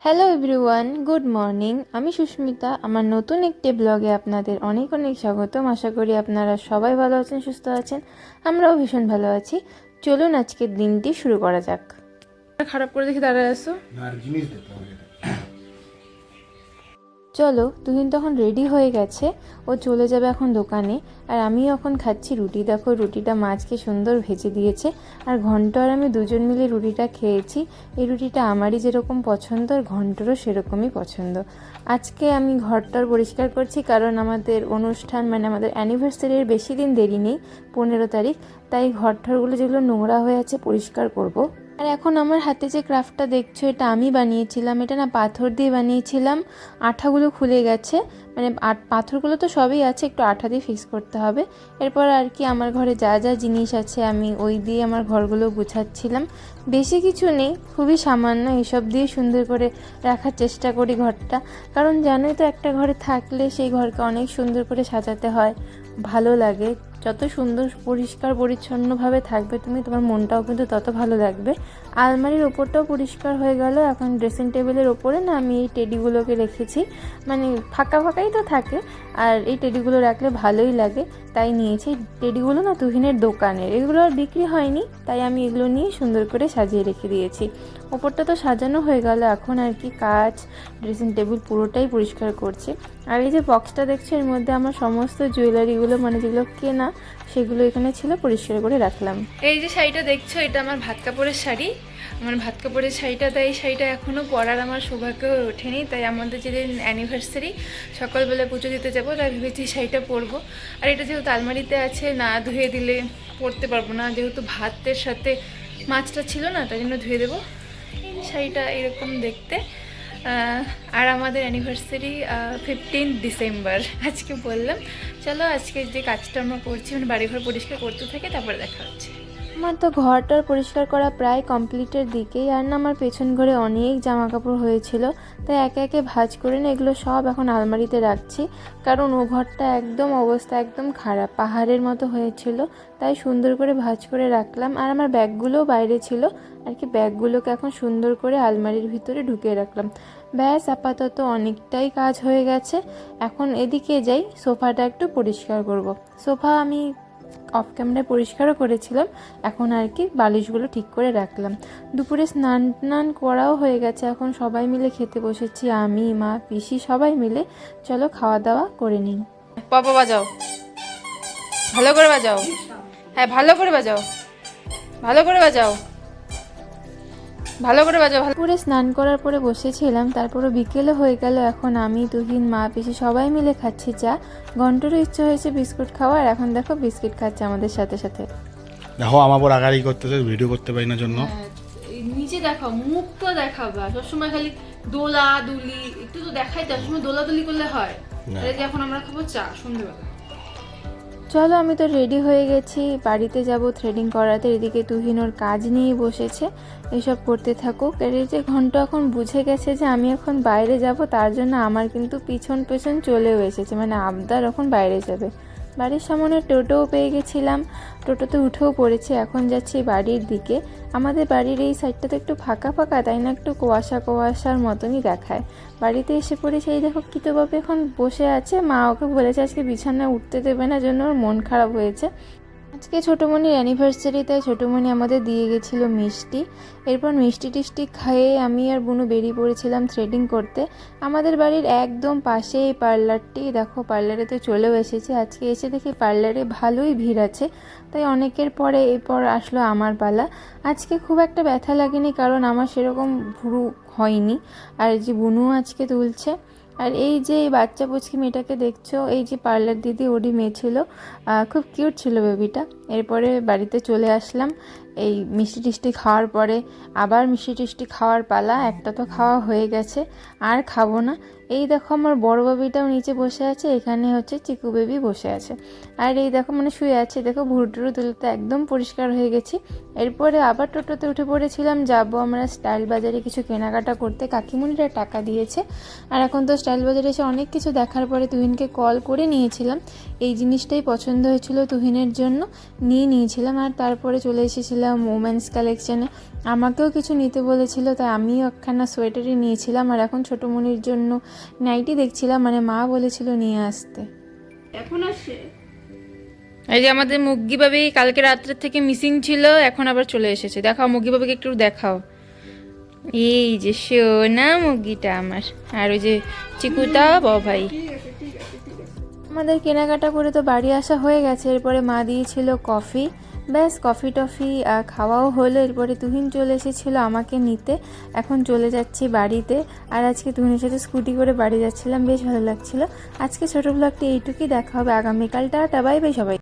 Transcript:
Hello everyone, good morning. আমি সুস্মিতা। আমার নতুন একটি ব্লগে আপনাদের অনেক অনেক স্বাগতম। আশা করি আপনারা সবাই ভালো আছেন, সুস্থ আছেন। আমরাও ভীষণ ভালো আছি। চলুন আজকের দিনটি শুরু করা যাক। খারাপ করে দেখি দাঁড়ায় আসো। চলো, তুহিন তখন রেডি হয়ে গেছে, ও চলে যাবে এখন দোকানে। আর আমিও এখন খাচ্ছি রুটি। দেখো, রুটিটা মাছকে সুন্দর ভেজে দিয়েছে। আর ঘন্ট আর আমি দুজন মিলে রুটিটা খেয়েছি। এই রুটিটা আমারই যেরকম পছন্দ, আর ঘন্টরও সেরকমই পছন্দ। আজকে আমি ঘরটার পরিষ্কার করছি, কারণ আমাদের অনুষ্ঠান মানে আমাদের অ্যানিভার্সারির বেশি দিন দেরি নেই, 15 তারিখ। তাই ঘরটরগুলো যেগুলো নোংরা হয়ে আছে পরিষ্কার করব। আর এখন আমার হাতে যে ক্রাফটটা দেখছো, এটা আমি বানিয়েছিলাম। এটা না পাথর দিয়ে বানিয়েছিলাম। আঠাগুলো খুলে গেছে, মানে পাথরগুলো তো সবই আছে, একটু আঠা দিয়ে ফিক্স করতে হবে। এরপর আর কি আমার ঘরে যা যা জিনিস আছে আমি ওই দিয়ে আমার ঘরগুলো গুছাচ্ছিলাম। বেশি কিছু নেই, খুবই সামান্য। এসব দিয়ে সুন্দর করে রাখার চেষ্টা করি ঘরটা, কারণ জানোই তো একটা ঘরে থাকলে সেই ঘরকে অনেক সুন্দর করে সাজাতে হয়, ভালো লাগে। যত সুন্দর পরিষ্কার পরিচ্ছন্নভাবে থাকবে তুমি, তোমার মনটাও কিন্তু তত ভালো লাগবে। আলমারির ওপরটাও পরিষ্কার হয়ে গেল। এখন ড্রেসিং টেবিলের ওপরে না আমি এই টেডিগুলোকে রেখেছি, মানে ফাঁকা ফাঁকাই তো থাকে, আর এই টেডিগুলো রাখলে ভালোই লাগে, তাই নিয়েছি। টেডিগুলো না তুহিনের দোকানের, এগুলো আর বিক্রি হয়নি, তাই আমি এগুলো নিয়ে সুন্দর করে সাজিয়ে রেখে দিয়েছি। ওপরটা তো সাজানো হয়ে গেল, এখন আর কি কাঁচ, ড্রেসিং টেবিল পুরোটাই পরিষ্কার করছি। আর এই যে বক্সটা দেখছো, এর মধ্যে আমার সমস্ত জুয়েলারিগুলো, মানে যেগুলো কেনা সেগুলো এখানে ছিল, পরিষ্কার করে রাখলাম। এই যে শাড়িটা দেখছো, এটা আমার ভাত কাপড়ের শাড়ি। আমার ভাত কাপড়ের শাড়িটা, তাই এই শাড়িটা এখনও পরার আমার সৌভাগ্য ওঠেনি। তাই আমাদের যেদিন অ্যানিভার্সারি, সকালবেলা পুজো দিতে যাবো, তাই ভেবেছি শাড়িটা পরবো। আর এটা যেহেতু আলমারিতে আছে, না ধুয়ে দিলে পরতে পারবো না, যেহেতু ভাতের সাথে মাছটা ছিল না, তাই জন্য ধুয়ে দেবো। এই শাড়িটা এরকম দেখতে। আর আমাদের অ্যানিভার্সারি 15 ডিসেম্বর আজকে বললাম। চলো আজকে যে কাজটা আমরা করছি, মানে বাড়িঘর পরিষ্কার করতে থাকে, তারপরে দেখা হচ্ছে। আমার তো ঘরটার পরিষ্কার করা প্রায় কমপ্লিটের দিকেই। আর না আমার পেছন ঘরে অনেক জামা কাপড় হয়েছিল, তাই একে একে ভাঁজ করে না এগুলো সব এখন আলমারিতে রাখছি, কারণ ও ঘরটা একদম অবস্থা একদম খারাপ, পাহাড়ের মতো হয়েছিল। তাই সুন্দর করে ভাঁজ করে রাখলাম। আর আমার ব্যাগগুলোও বাইরে ছিল, আর কি ব্যাগগুলোকে এখন সুন্দর করে আলমারির ভিতরে ঢুকিয়ে রাখলাম। ব্যাস, আপাতত অনেকটাই কাজ হয়ে গেছে। এখন এদিকে যাই, সোফাটা একটু পরিষ্কার করব। সোফা আমি অফ ক্যামেরায় পরিষ্কারও করেছিলাম, এখন আর কি বালিশগুলো ঠিক করে রাখলাম। দুপুরে স্নান টান করাও হয়ে গেছে, এখন সবাই মিলে খেতে বসেছি, আমি, মা, পিসি সবাই মিলে। চলো খাওয়া দাওয়া করে নিই। পাপা বাজাও, ভালো করে বাজাও। হ্যাঁ, ভালো করে বাজাও, ভালো করে বাজাও, ভালো করে বাজাও। পুরে স্নান করার পরে বসেছিলাম, তারপরে বিকেলে হয়ে গেল। এখন আমি, তুহিন, মা, পিসি সবাই মিলে খাচ্ছি চা। ঘন্টরও ইচ্ছে হয়েছে বিস্কুট খাওয়ার, এখন দেখো বিস্কিট খাচ্ছে আমাদের সাথে সাথে। দেখো আমার বড় আগাড়ি করতেছে, ভিডিও করতে পারি না জন্য। নিচে দেখাও, মুখ তো দেখাবা, সবসময় খালি দোলা দুলি, একটু তো দেখাই, সবসময় দোলা দুলি করলে হয়। এখন আমরা খাবো চা সন্ধ্যেবেলা। চলো, আমি তো রেডি হয়ে গেছি, বাড়িতে যাব থ্রেডিং করাতে। এদিকে তুহিন ওর কাজ নিয়ে বসেছে, এসব করতে থাকুক। এর যে ঘন্ট এখন বুঝে গেছে যে আমি এখন বাইরে যাব, তার জন্য আমার কিন্তু পিছন পেছন চলেও এসেছে, মানে আবদার এখন বাইরে যাবে। বাড়ির সামনে টোটোও পেয়ে গেছিলাম, টোটোতে উঠেও পড়েছে। এখন যাচ্ছি বাড়ির দিকে। আমাদের বাড়ির এই সাইডটা তো একটু ফাঁকা ফাঁকা, তাই না একটু কুয়াশা কুয়াশার মতনই দেখায়। বাড়িতে এসে পড়েছি, এই দেখো কিতবাবু এখন বসে আছে। মা ওকে বলেছে আজকে বিছানায় উঠতে দেবে না, জন্য ওর মন খারাপ হয়েছে। আজকে ছোটোমণির অ্যানিভার্সারি, তাই ছোটোমণি আমাদের দিয়ে গেছিলো মিষ্টি। এরপর মিষ্টি টিষ্টি খেয়ে আমি আর বুনু বেরিয়ে পড়েছিলাম থ্রেডিং করতে। আমাদের বাড়ির একদম পাশে এই পার্লারটি, দেখো পার্লারে তো চলেও এসেছি। আজকে এসে দেখি পার্লারে ভালোই ভিড় আছে, তাই অনেকের পরে এরপর আসলো আমার পালা। আজকে খুব একটা ব্যথা লাগেনি, কারণ আমার সেরকম ভুরু হয়নি। আর যে বুনু আজকে তুলছে। আর এই যে এই বাচ্চা পুচকি মেয়েটাকে দেখছো, এই যে পার্লার দিদি, ওরই মেয়ে ছিল, খুব কিউট ছিল বেবিটা। এরপরে বাড়িতে চলে আসলাম। এই মিষ্টি টিষ্টি খাওয়ার পরে আবার মিষ্টি টিষ্টি খাওয়ার পালা। একটা তো খাওয়া হয়ে গেছে, আর খাবো না। এই দেখো আমার বড় বেবিটাও নিচে বসে আছে, এখানে হচ্ছে চিকু বেবি বসে আছে। আর এই দেখো মানে শুয়ে আছে, দেখো ভুরু টুরু তুলতে একদম পরিষ্কার হয়ে গেছি। এরপরে আবার টোটোতে উঠে পড়েছিলাম, যাবো আমরা স্টাইল বাজারে কিছু কেনাকাটা করতে। কাকিমুনিরা টাকা দিয়েছে। আর এখন তো স্টাইল বাজারে এসে অনেক কিছু দেখার পরে তুহিনকে কল করে নিয়েছিলাম। এই জিনিসটাই পছন্দ হয়েছিল তুহিনের জন্য, নিয়ে নিয়েছিলাম। আর তারপরে চলে এসেছিলাম ওমেন্স কালেকশানে, আমাকেও কিছু নিতে বলেছিল, তাই আমিও একখানা সোয়েটারই নিয়েছিলাম। আর এখন ছোটো মনির জন্য নাইটি দেখছিলাম, মানে মা বলেছিল নিয়ে আসতে। এখন আসে এই যে আমাদের মুগ্গি বাবি কালকে রাত্রের থেকে মিসিং ছিল, এখন আবার চলে এসেছে। দেখাও মুগ্গি বাবিকে একটু দেখাও। এই যে সোনা মুগ্গিটা আমার, আর ওই যে চিকুটা ভাই। আমাদের কেনাকাটা করে তো বাড়ি আসা হয়ে গেছে। এরপরে মা দিয়েছিল কফি, ব্যাস কফি টফি খাওয়াও হলো। এরপরে তুহিন চলে এসেছিলো আমাকে নিতে, এখন চলে যাচ্ছি বাড়িতে। আর আজকে তুহিনের সাথে স্কুটি করে বাড়ি যাচ্ছিলাম, বেশ ভালো লাগছিল। আজকে ছোটো ব্লগটি এইটুকুই, দেখা হবে আগামীকাল। টাটা, বাই বাই সবাই।